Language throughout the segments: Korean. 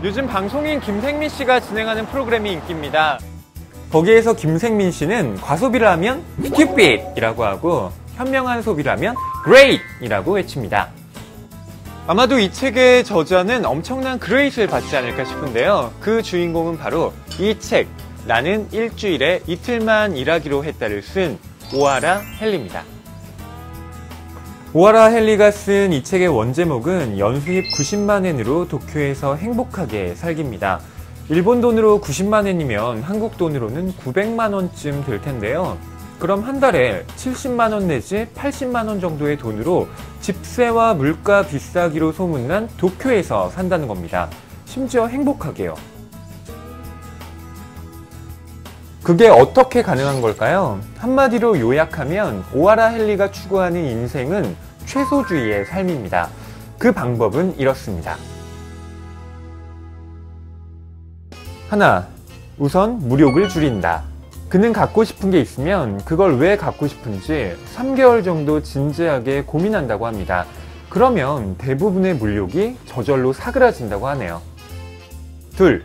요즘 방송인 김생민 씨가 진행하는 프로그램이 인기입니다. 거기에서 김생민 씨는 과소비를 하면 stupid이라고 하고 현명한 소비를 하면 great이라고 외칩니다. 아마도 이 책의 저자는 엄청난 그레이트를 받지 않을까 싶은데요. 그 주인공은 바로 이 책, 나는 일주일에 이틀만 일하기로 했다를 쓴 오하라 헨리입니다. 오하라 헨리가 쓴 이 책의 원제목은 연수입 90만 엔으로 도쿄에서 행복하게 살기입니다. 일본 돈으로 90만 엔이면 한국 돈으로는 900만 원쯤 될 텐데요. 그럼 한 달에 70만 원 내지 80만 원 정도의 돈으로 집세와 물가 비싸기로 소문난 도쿄에서 산다는 겁니다. 심지어 행복하게요. 그게 어떻게 가능한 걸까요? 한마디로 요약하면 오하라 헨리가 추구하는 인생은 최소주의의 삶입니다. 그 방법은 이렇습니다. 하나, 우선 무력을 줄인다. 그는 갖고 싶은 게 있으면 그걸 왜 갖고 싶은지 3개월 정도 진지하게 고민한다고 합니다. 그러면 대부분의 물욕이 저절로 사그라진다고 하네요. 둘,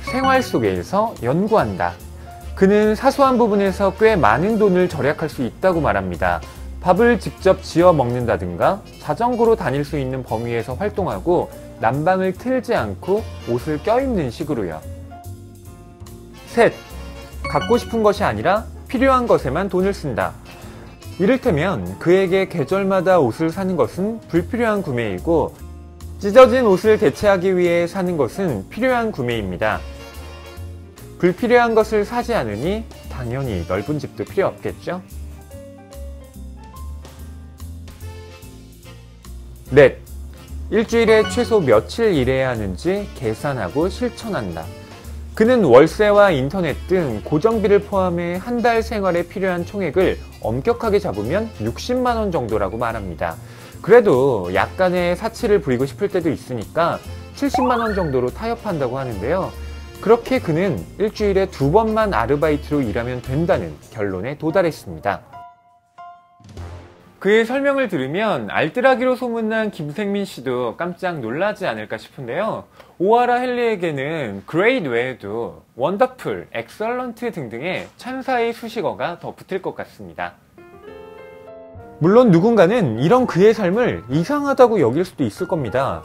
생활 속에서 연구한다. 그는 사소한 부분에서 꽤 많은 돈을 절약할 수 있다고 말합니다. 밥을 직접 지어 먹는다든가 자전거로 다닐 수 있는 범위에서 활동하고 난방을 틀지 않고 옷을 껴입는 식으로요. 셋, 갖고 싶은 것이 아니라 필요한 것에만 돈을 쓴다. 이를테면 그에게 계절마다 옷을 사는 것은 불필요한 구매이고 찢어진 옷을 대체하기 위해 사는 것은 필요한 구매입니다. 불필요한 것을 사지 않으니 당연히 넓은 집도 필요 없겠죠? 넷, 일주일에 최소 며칠 일해야 하는지 계산하고 실천한다. 그는 월세와 인터넷 등 고정비를 포함해 한 달 생활에 필요한 총액을 엄격하게 잡으면 60만 원 정도라고 말합니다. 그래도 약간의 사치를 부리고 싶을 때도 있으니까 70만 원 정도로 타협한다고 하는데요. 그렇게 그는 일주일에 2번만 아르바이트로 일하면 된다는 결론에 도달했습니다. 그의 설명을 들으면 알뜰하기로 소문난 김생민 씨도 깜짝 놀라지 않을까 싶은데요. 오하라 헨리에게는 great 외에도 wonderful, excellent 등등의 천사의 수식어가 더 붙을 것 같습니다. 물론 누군가는 이런 그의 삶을 이상하다고 여길 수도 있을 겁니다.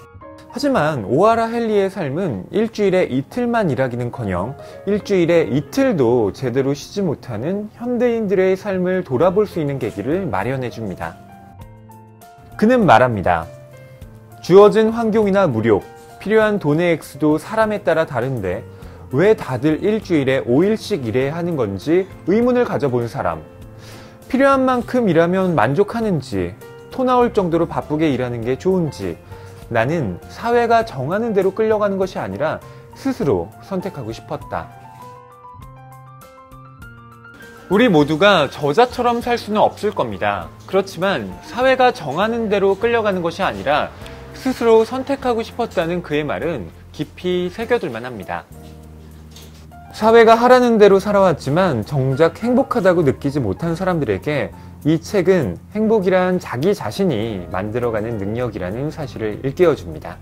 하지만 오하라 헨리의 삶은 일주일에 이틀만 일하기는커녕 일주일에 이틀도 제대로 쉬지 못하는 현대인들의 삶을 돌아볼 수 있는 계기를 마련해 줍니다. 그는 말합니다. 주어진 환경이나 무력, 필요한 돈의 액수도 사람에 따라 다른데 왜 다들 일주일에 5일씩 일해야 하는 건지 의문을 가져본 사람, 필요한 만큼 일하면 만족하는지, 토 나올 정도로 바쁘게 일하는 게 좋은지, 나는 사회가 정하는 대로 끌려가는 것이 아니라 스스로 선택하고 싶었다. 우리 모두가 저자처럼 살 수는 없을 겁니다. 그렇지만 사회가 정하는 대로 끌려가는 것이 아니라 스스로 선택하고 싶었다는 그의 말은 깊이 새겨둘만 합니다. 사회가 하라는 대로 살아왔지만 정작 행복하다고 느끼지 못한 사람들에게 이 책은 행복이란 자기 자신이 만들어가는 능력이라는 사실을 일깨워줍니다.